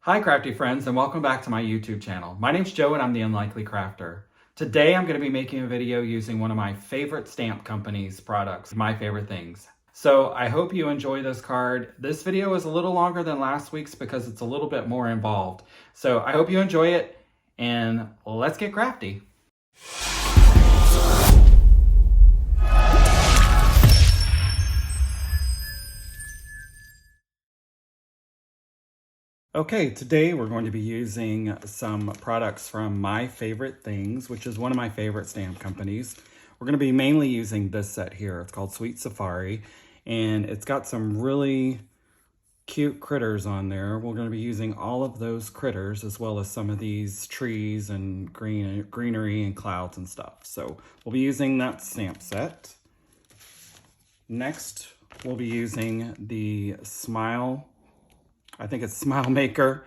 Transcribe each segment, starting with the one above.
Hi crafty friends, and welcome back to my YouTube channel. My name's Joe and I'm the Unlikely Crafter. Today I'm going to be making a video using one of my favorite stamp company's products, My Favorite Things. So I hope you enjoy this card. This video is a little longer than last week's because it's a little bit more involved. So I hope you enjoy it, and let's get crafty. Okay, today we're going to be using some products from My Favorite Things, which is one of my favorite stamp companies. We're going to be mainly using this set here. It's called Sweet Safari, and it's got some really cute critters on there. We're going to be using all of those critters as well as some of these trees and greenery and clouds and stuff. So we'll be using that stamp set. Next, we'll be using the Smile, I think it's Smile Maker,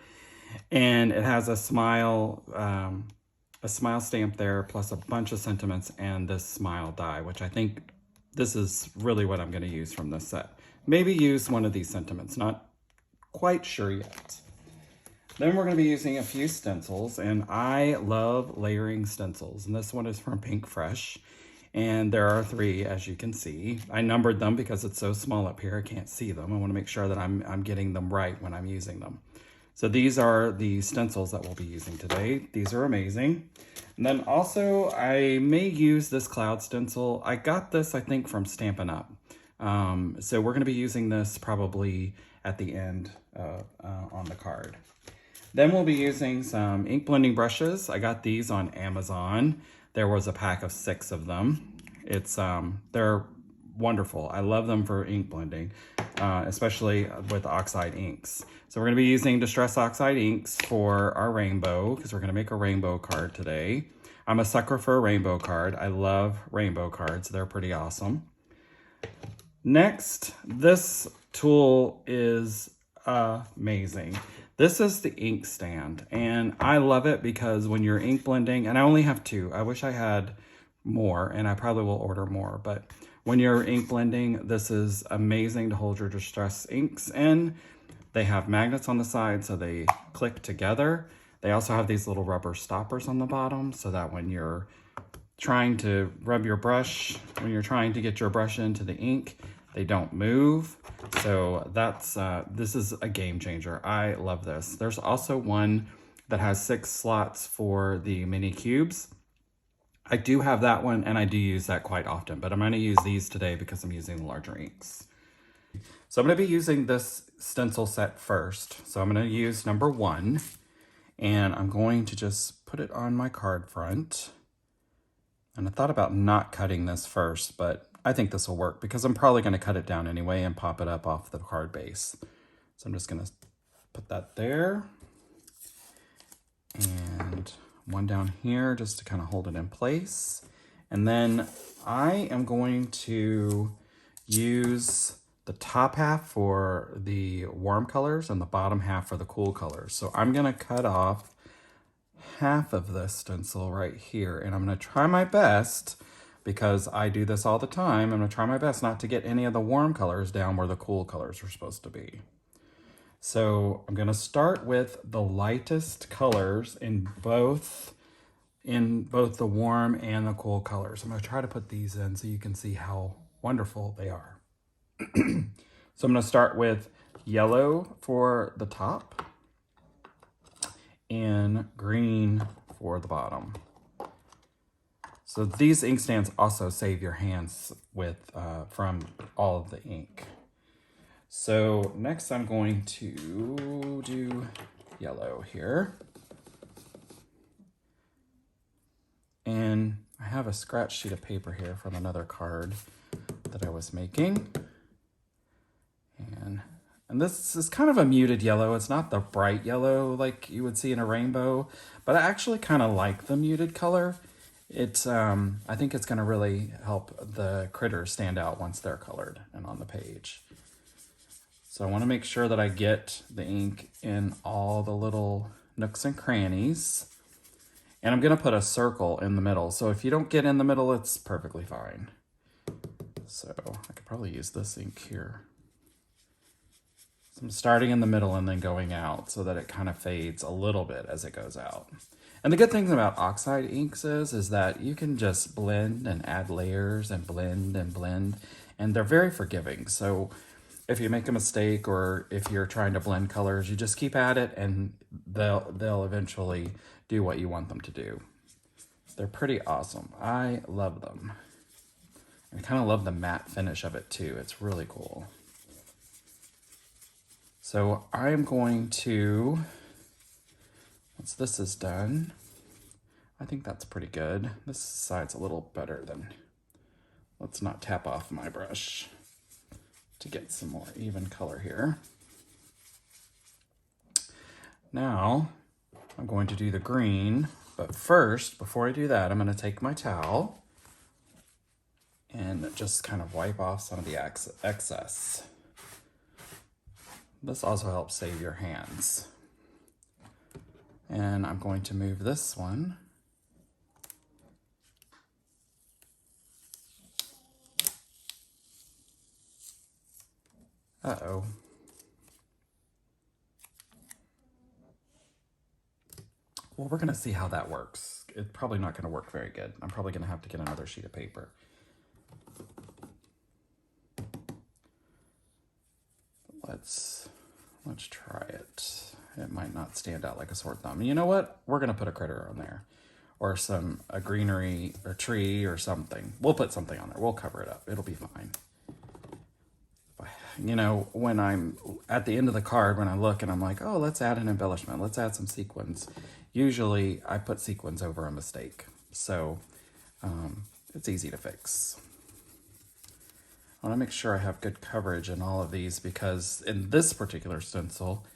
and it has a smile stamp there, plus a bunch of sentiments and this smile die, which I think this is really what I'm going to use from this set. Maybe use one of these sentiments, not quite sure yet. Then we're going to be using a few stencils, and I love layering stencils, and this one is from Pink Fresh. And there are 3, as you can see. I numbered them because it's so small up here, I can't see them. I want to make sure that I'm getting them right when I'm using them. So these are the stencils that we'll be using today. These are amazing. And then also, I may use this cloud stencil. I got this, I think, from Stampin' Up. So we're going to be using this probably at the end on the card. Then we'll be using some ink blending brushes. I got these on Amazon. There was a pack of 6 of them. They're wonderful. I love them for ink blending, especially with oxide inks. So we're going to be using Distress Oxide inks for our rainbow, because we're going to make a rainbow card today. I'm a sucker for a rainbow card. I love rainbow cards. They're pretty awesome. Next, this tool is amazing. This is the ink stand, and I love it because when you're ink blending, and I only have 2. I wish I had more, and I probably will order more, but when you're ink blending, this is amazing to hold your distress inks in. They have magnets on the side, so they click together. They also have these little rubber stoppers on the bottom, so that when you're trying to rub your brush, when you're trying to get your brush into the ink, they don't move. So this is a game changer. I love this. There's also one that has 6 slots for the mini cubes. I do have that one, and I do use that quite often, but I'm going to use these today because I'm using the larger inks. So I'm going to be using this stencil set first. So I'm going to use number 1, and I'm going to just put it on my card front. And I thought about not cutting this first, but I think this will work because I'm probably going to cut it down anyway and pop it up off the card base. So I'm just going to put that there. And one down here just to kind of hold it in place. And then I am going to use the top half for the warm colors and the bottom half for the cool colors. So I'm going to cut off half of this stencil right here, and I'm going to try my best, because I do this all the time, I'm going to try my best not to get any of the warm colors down where the cool colors are supposed to be. So I'm going to start with the lightest colors in both the warm and the cool colors. I'm going to try to put these in so you can see how wonderful they are. So I'm going to start with yellow for the top and green for the bottom. So these ink stands also save your hands with from all of the ink. So next I'm going to do yellow here. And I have a scratch sheet of paper here from another card that I was making. And this is kind of a muted yellow. It's not the bright yellow like you would see in a rainbow, but I actually kind of like the muted color. I think it's going to really help the critters stand out once they're colored and on the page. So I want to make sure that I get the ink in all the little nooks and crannies. And I'm going to put a circle in the middle. So if you don't get in the middle, it's perfectly fine. So I could probably use this ink here. So I'm starting in the middle and then going out so that it kind of fades a little bit as it goes out. And the good thing about oxide inks is that you can just blend and add layers and blend, and they're very forgiving. So if you make a mistake or if you're trying to blend colors, you just keep at it and they'll eventually do what you want them to do. They're pretty awesome. I love them. I kind of love the matte finish of it too. It's really cool. So I'm going to, once this is done, I think that's pretty good. This side's a little better than, let's not tap off my brush to get some more even color here. Now, I'm going to do the green, but first, before I do that, I'm gonna take my towel and just kind of wipe off some of the excess. This also helps save your hands. And I'm going to move this one. Uh-oh. Well, we're gonna see how that works. It's probably not gonna work very good. I'm probably gonna have to get another sheet of paper. Let's try it. It might not stand out like a sore thumb. You know what? We're gonna put a critter on there, or a greenery or tree or something. We'll put something on there. We'll cover it up. It'll be fine. You know, when I'm at the end of the card, when I look and I'm like, oh, let's add an embellishment. Let's add some sequins. Usually I put sequins over a mistake. So it's easy to fix. I want to make sure I have good coverage in all of these because in this particular stencil,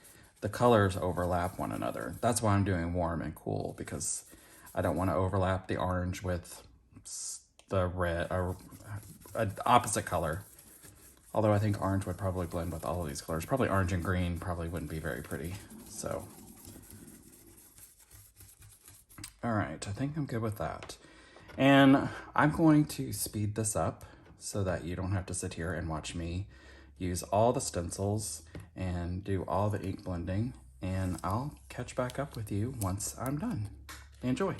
the colors overlap one another. That's why I'm doing warm and cool, because I don't want to overlap the orange with the red or an opposite color. Although I think orange would probably blend with all of these colors. Probably orange and green probably wouldn't be very pretty. So, all right, I think I'm good with that. And I'm going to speed this up so that you don't have to sit here and watch me use all the stencils and do all the ink blending. And I'll catch back up with you once I'm done. Enjoy.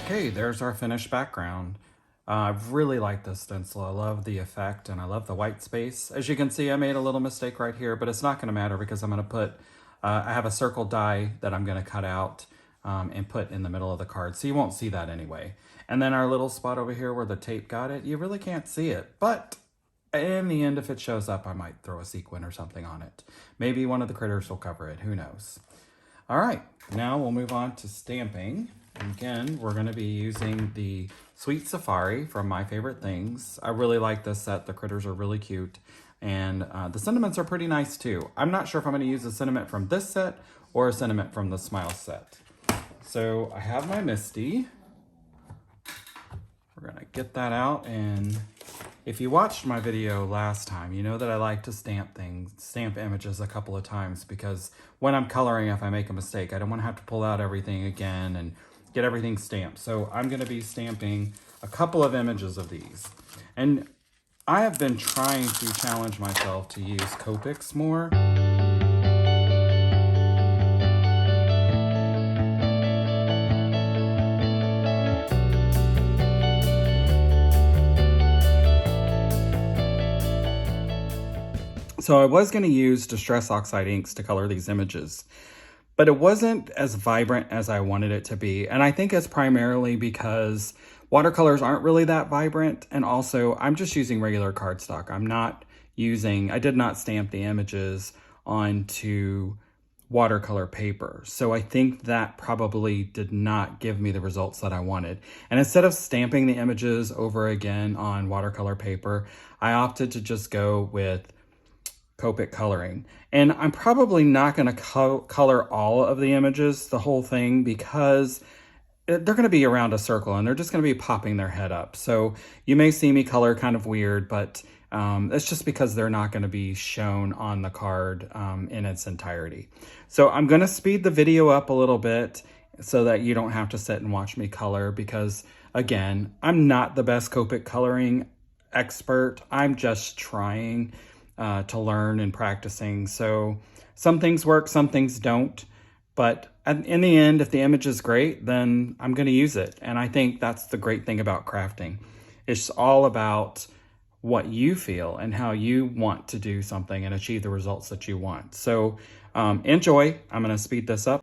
Okay, there's our finished background. I really like this stencil. I love the effect and I love the white space. As you can see, I made a little mistake right here, but it's not going to matter because I'm going to put, I have a circle die that I'm going to cut out and put in the middle of the card. So you won't see that anyway. And then our little spot over here where the tape got it, you really can't see it. But in the end, if it shows up, I might throw a sequin or something on it. Maybe one of the critters will cover it. Who knows? All right, now we'll move on to stamping. Again, we're going to be using the Sweet Safari from My Favorite Things. I really like this set. The critters are really cute. And the sentiments are pretty nice too. I'm not sure if I'm going to use a sentiment from this set or a sentiment from the Smile set. So I have my Misty. We're going to get that out. And if you watched my video last time, you know that I like to stamp images a couple of times because when I'm coloring, if I make a mistake, I don't want to have to pull out everything again and get everything stamped. So I'm going to be stamping a couple of images of these. And I have been trying to challenge myself to use Copics more. So I was going to use Distress Oxide inks to color these images, but it wasn't as vibrant as I wanted it to be. And I think it's primarily because watercolors aren't really that vibrant. And also I'm just using regular cardstock. I did not stamp the images onto watercolor paper. So I think that probably did not give me the results that I wanted. And instead of stamping the images over again on watercolor paper, I opted to just go with Copic coloring. And I'm probably not going to color all of the images, the whole thing, because they're going to be around a circle and they're just going to be popping their head up. So you may see me color kind of weird, but it's just because they're not going to be shown on the card in its entirety. So I'm going to speed the video up a little bit so that you don't have to sit and watch me color, because again, I'm not the best Copic coloring expert. I'm just trying to learn and practicing. So some things work, some things don't. But in the end, if the image is great, then I'm going to use it. And I think that's the great thing about crafting. It's all about what you feel and how you want to do something and achieve the results that you want. So enjoy. I'm going to speed this up.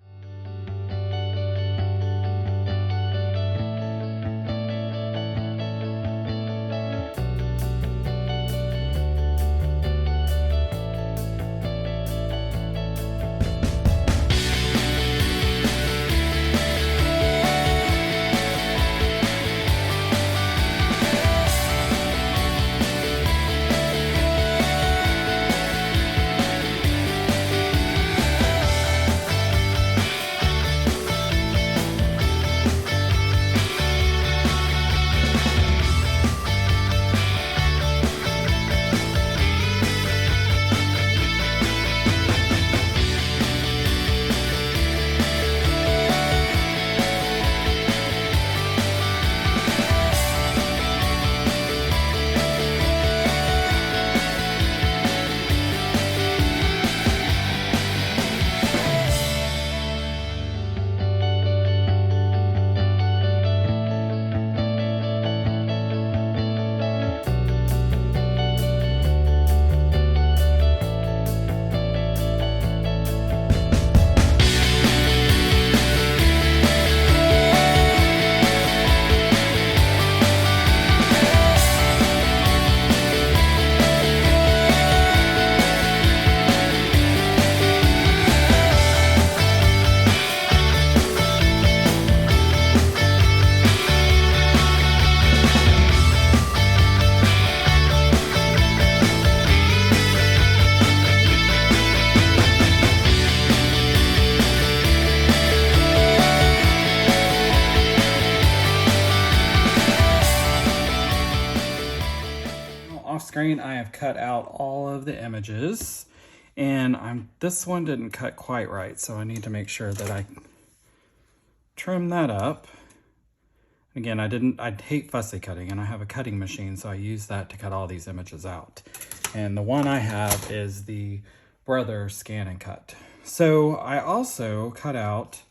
Off screen, I have cut out all of the images, and this one didn't cut quite right, so I need to make sure that I trim that up. Again, I hate fussy cutting, and I have a cutting machine, so I use that to cut all these images out. And the one I have is the Brother Scan and Cut. So I also cut out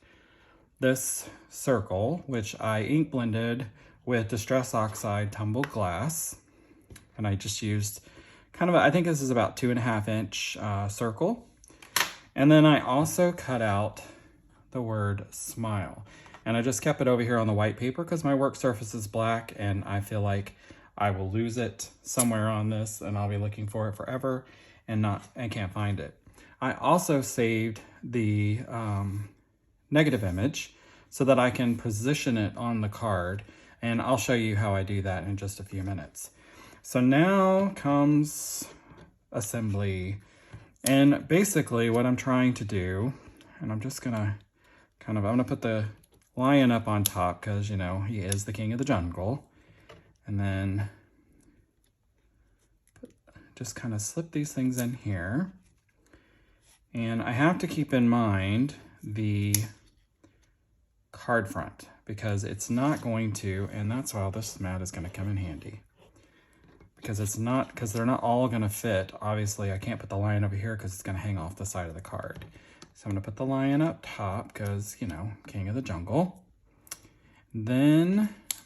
this circle, which I ink blended with Distress Oxide Tumbled Glass. And I just used kind of, I think this is about 2.5 inch circle. And then I also cut out the word smile. And I just kept it over here on the white paper because my work surface is black and I feel like I will lose it somewhere on this and I'll be looking for it forever and can't find it. I also saved the negative image so that I can position it on the card, and I'll show you how I do that in just a few minutes. So now comes assembly, and basically what I'm trying to do, and I'm just gonna I'm gonna put the lion up on top because, you know, he is the king of the jungle, and then just kind of slip these things in here. And I have to keep in mind the card front because it's not going to, and that's why this mat is going to come in handy. Because they're not all going to fit. Obviously, I can't put the lion over here because it's going to hang off the side of the card. So I'm going to put the lion up top because, you know, king of the jungle. Then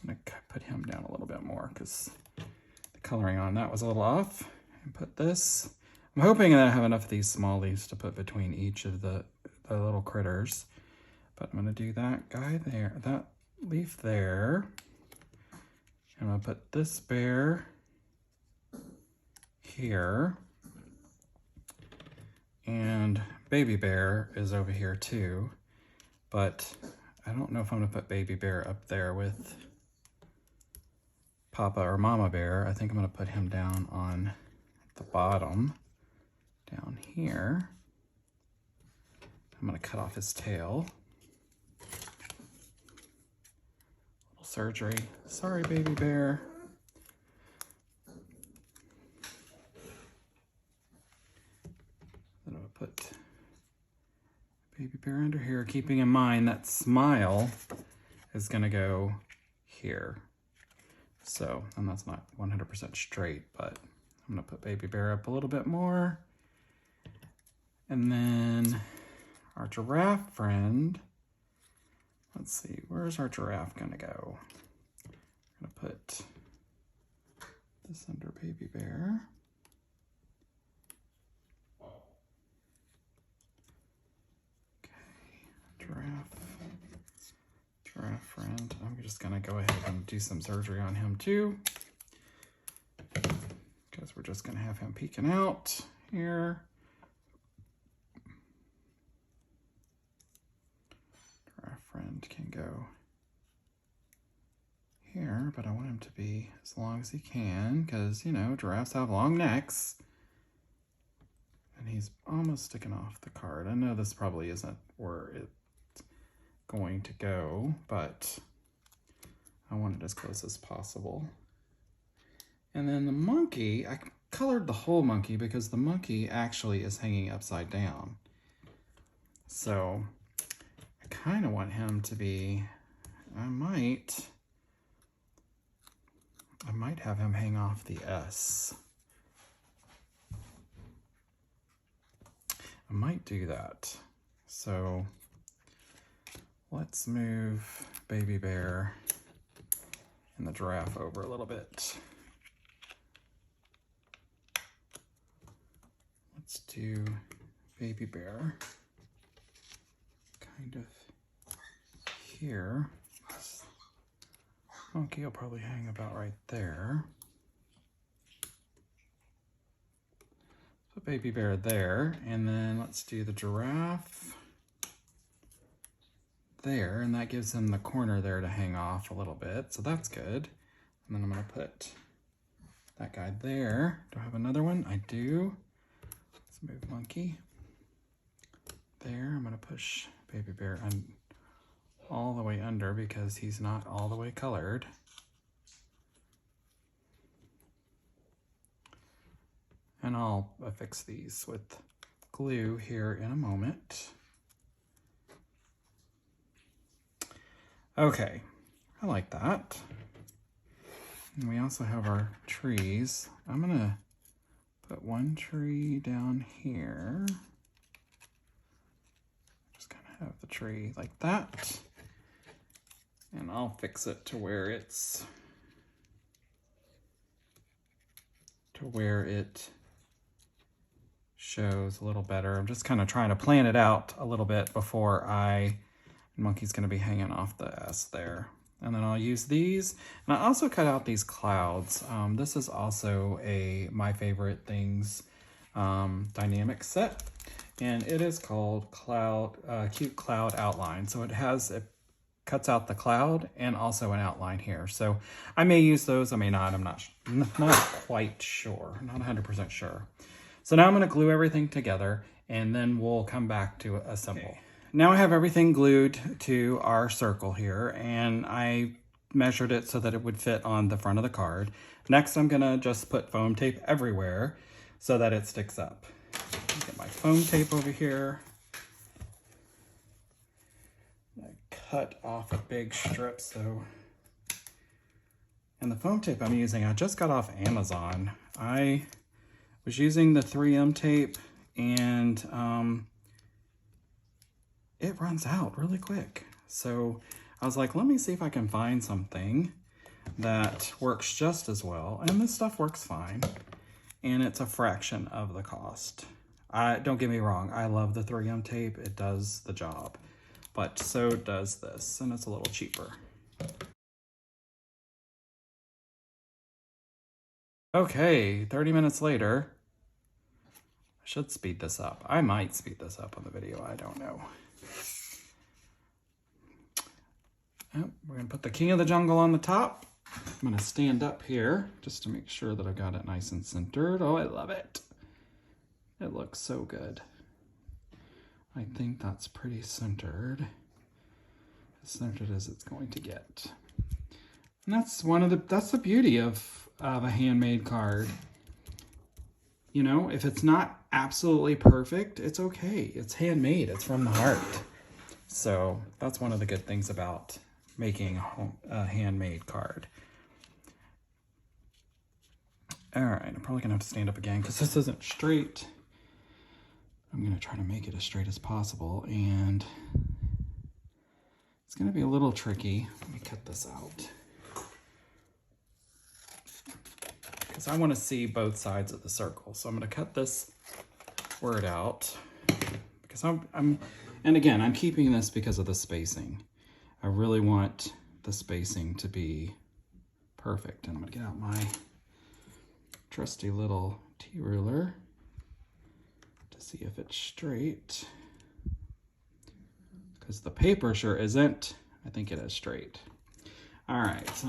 I'm going to put him down a little bit more because the coloring on that was a little off. And put this. I'm hoping that I have enough of these small leaves to put between each of the little critters. But I'm going to do that guy there, that leaf there. I'm going to put this bear here. And baby bear is over here too. But I don't know if I'm going to put baby bear up there with Papa or Mama bear. I think I'm going to put him down on the bottom. down here. I'm going to cut off his tail. Little surgery. Sorry, baby bear. Then I'll put baby bear under here, keeping in mind that smile is going to go here. So, and that's not 100% straight, but I'm going to put baby bear up a little bit more. And then our giraffe friend, let's see, where's our giraffe going to go? I'm going to put this under baby bear. Giraffe friend. I'm just gonna go ahead and do some surgery on him too, because we're just gonna have him peeking out here. Giraffe friend can go here, but I want him to be as long as he can, because, you know, giraffes have long necks. And he's almost sticking off the card. I know this probably isn't where it's going to go, but I want it as close as possible. And then the monkey, I colored the whole monkey because the monkey actually is hanging upside down. So I kind of want him to be, I might have him hang off the S. I might do that. So let's move baby bear and the giraffe over a little bit. Let's do baby bear kind of here. Monkey will probably hang about right there. Put baby bear there, and then let's do the giraffe there, and that gives him the corner there to hang off a little bit, so that's good. And then I'm going to put that guy there. Do I have another one? I do. Let's move monkey there. I'm going to push baby bear all the way under because he's not all the way colored. And I'll affix these with glue here in a moment. Okay, I like that. And we also have our trees. I'm gonna put one tree down here. Just kind of have the tree like that. And I'll fix it to where it shows a little better. I'm just kind of trying to plan it out a little bit before monkey's going to be hanging off the S there. And then I'll use these. And I also cut out these clouds. This is also My Favorite Things Die-namics set. And it is called Cute Cloud Outline. So it cuts out the cloud and also an outline here. So I may use those, I may not. I'm not quite sure, not 100% sure. So now I'm gonna glue everything together and then we'll come back to assemble. Okay. Now I have everything glued to our circle here and I measured it so that it would fit on the front of the card. Next, I'm gonna just put foam tape everywhere so that it sticks up. Get my foam tape over here. Cut off a big strip, and the foam tape I'm using, I just got off Amazon. I was using the 3M tape and it runs out really quick. So I was like, let me see if I can find something that works just as well. And this stuff works fine. And it's a fraction of the cost. Don't get me wrong, I love the 3M tape. It does the job. But so does this, and it's a little cheaper. Okay, 30 minutes later. I should speed this up. I might speed this up on the video, I don't know. Oh, we're gonna put the King of the Jungle on the top. I'm gonna stand up here just to make sure that I've got it nice and centered. Oh, I love it. It looks so good. I think that's pretty centered. As centered as it's going to get. And that's the beauty of a handmade card. You know, if it's not absolutely perfect, it's okay. It's handmade, it's from the heart. So that's one of the good things about making a handmade card. All right, I'm probably gonna have to stand up again because this isn't straight. I'm gonna try to make it as straight as possible, and it's gonna be a little tricky. Let me cut this out. Because I wanna see both sides of the circle. So I'm gonna cut this word out because and again, I'm keeping this because of the spacing. I really want the spacing to be perfect. And I'm gonna get out my trusty little T-ruler to see if it's straight. Because the paper sure isn't. I think it is straight. All right. So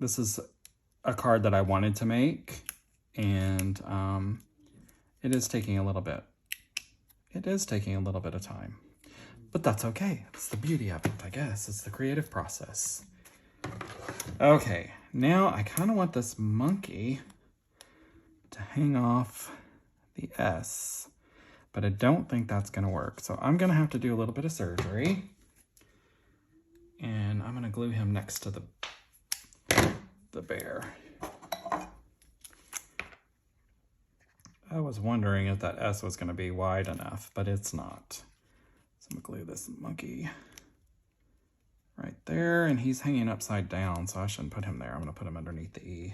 this is a card that I wanted to make, and it is taking a little bit. It is taking a little bit of time, but that's okay. It's the beauty of it, I guess. It's the creative process. Okay, now I kind of want this monkey to hang off the S, but I don't think that's going to work. So I'm going to have to do a little bit of surgery, and I'm going to glue him next to the bear. I was wondering if that S was going to be wide enough, but it's not. So I'm going to glue this monkey right there, and he's hanging upside down, so I shouldn't put him there. I'm going to put him underneath the E.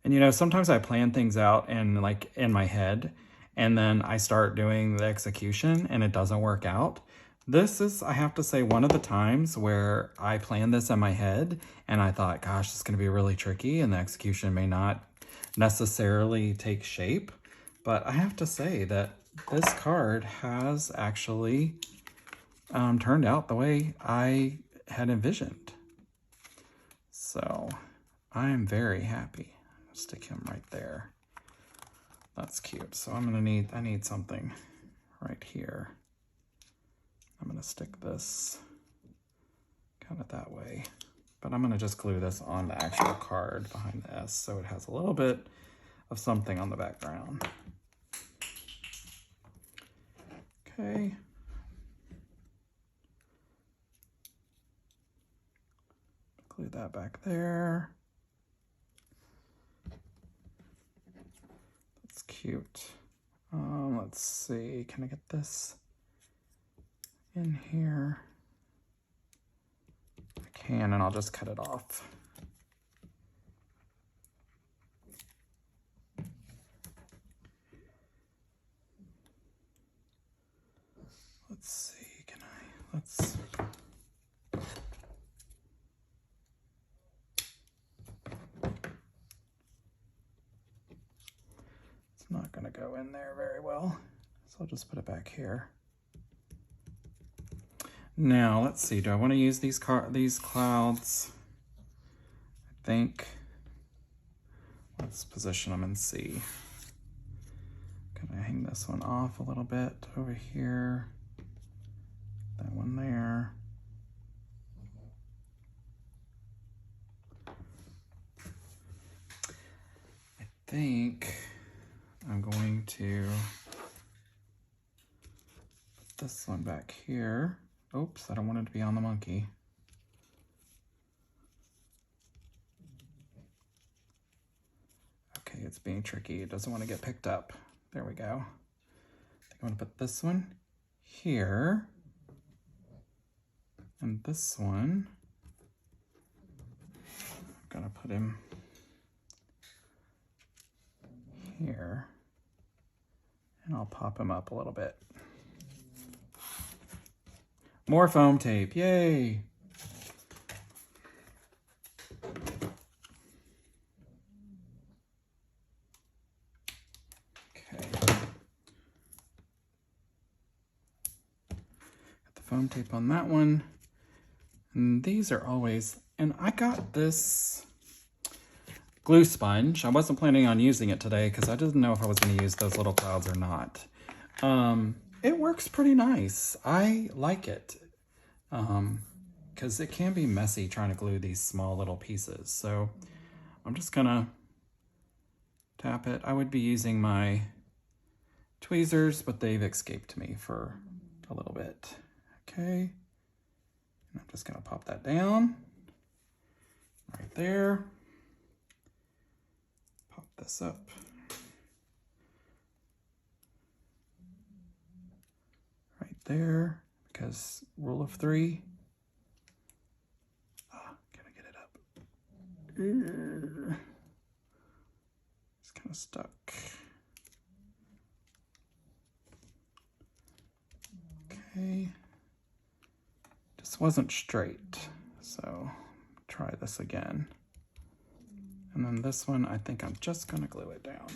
And you know, sometimes I plan things out and like in my head, and then I start doing the execution and it doesn't work out. This is, I have to say, one of the times where I planned this in my head and I thought, gosh, this is going to be really tricky and the execution may not necessarily take shape. But I have to say that this card has actually turned out the way I had envisioned. So I am very happy. Stick him right there. That's cute. So I need something right here. I'm gonna stick this kind of that way, but I'm gonna just glue this on the actual card behind the S so it has a little bit of something on the background. Okay. Glue that back there. That's cute. Let's see, can I get this in here? I can, and I'll just cut it off. Let's see, can I, let's, it's not gonna go in there very well, so I'll just put it back here. Now, let's see, do I want to use these clouds? I think, let's position them and see. Can I hang this one off a little bit over here? That one there. I think I'm going to put this one back here. Oops, I don't want it to be on the monkey. Okay, it's being tricky. It doesn't want to get picked up. There we go. I think I'm going to put this one here. And this one, I'm going to put him here. And I'll pop him up a little bit. More foam tape, yay! Okay. Got the foam tape on that one. And these are always, and I got this glue sponge. I wasn't planning on using it today because I didn't know if I was going to use those little clouds or not. It works pretty nice. I like it because it can be messy trying to glue these small little pieces. So I'm just gonna tap it. I would be using my tweezers, but they've escaped me for a little bit. Okay, and I'm just gonna pop that down right there. Pop this up. There, because rule of 3. Can I get it up? It's kind of stuck. Okay. Just wasn't straight, so try this again. And then this one, I think I'm just gonna glue it down.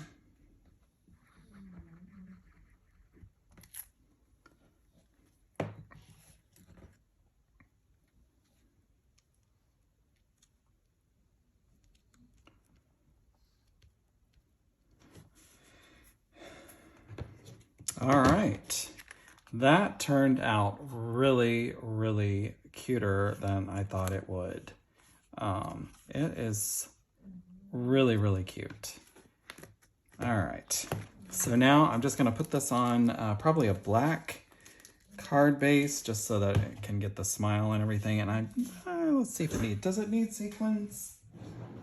All right, that turned out really, really cuter than I thought it would. It is really, really cute. All right, so now I'm just gonna put this on probably a black card base just so that it can get the smile and everything. And let's see if does it need sequins?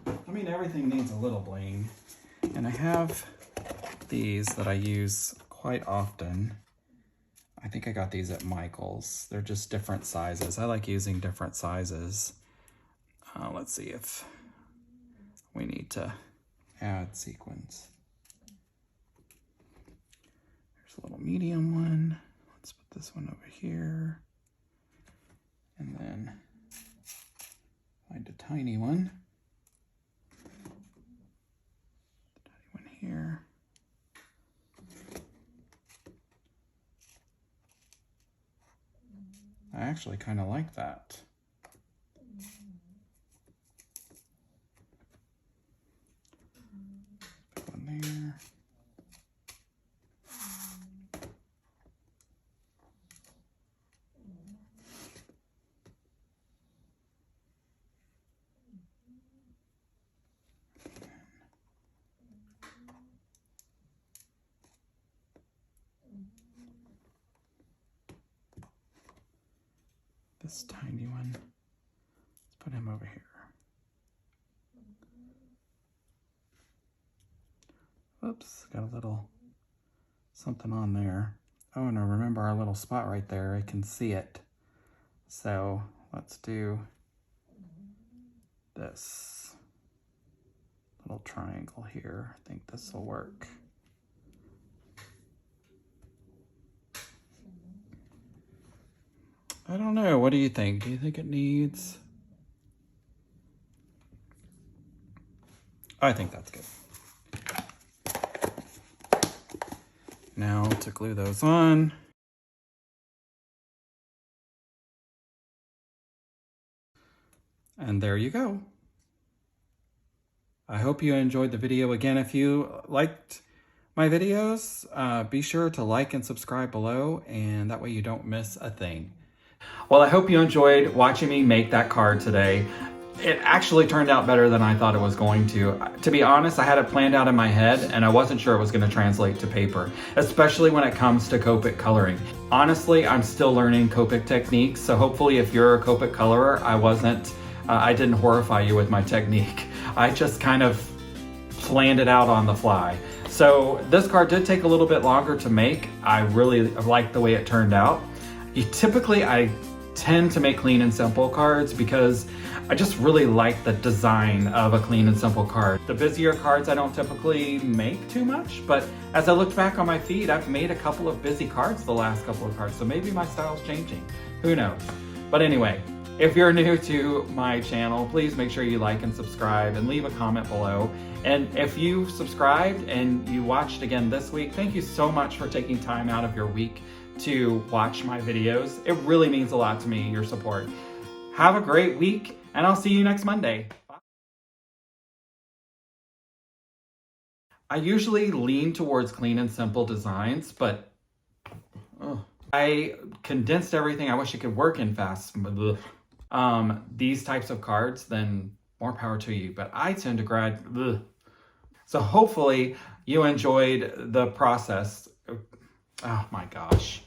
I mean, everything needs a little bling. And I have these that I use quite often. I think I got these at Michael's. They're just different sizes. I like using different sizes. Let's see if we need to add sequins. There's a little medium one. Let's put this one over here. And then find a tiny one. Tiny one here. I actually kind of like that. Put one there. This tiny one, let's put him over here. Oops, got a little something on there. Oh no, remember our little spot right there, I can see it. So let's do this little triangle here. I think this will work. I don't know. What do you think? Do you think it needs? I think that's good. Now to glue those on. And there you go. I hope you enjoyed the video. Again, if you liked my videos, be sure to like and subscribe below, and that way you don't miss a thing. Well, I hope you enjoyed watching me make that card today. It actually turned out better than I thought it was going to. To be honest, I had it planned out in my head and I wasn't sure it was going to translate to paper, especially when it comes to Copic coloring. Honestly, I'm still learning Copic techniques, so hopefully if you're a Copic colorer, I didn't horrify you with my technique. I just kind of planned it out on the fly. So this card did take a little bit longer to make. I really liked the way it turned out. Typically, I tend to make clean and simple cards because I just really like the design of a clean and simple card. The busier cards I don't typically make too much, but as I looked back on my feed, I've made a couple of busy cards the last couple of cards, so maybe my style's changing. Who knows? But anyway, if you're new to my channel, please make sure you like and subscribe and leave a comment below. And if you subscribed and you watched again this week, thank you so much for taking time out of your week to watch my videos. It really means a lot to me, your support. Have a great week, and I'll see you next Monday. Bye. I usually lean towards clean and simple designs, but I condensed everything. I wish it could work in fast. These types of cards, then more power to you, but I tend to So hopefully you enjoyed the process. Oh my gosh.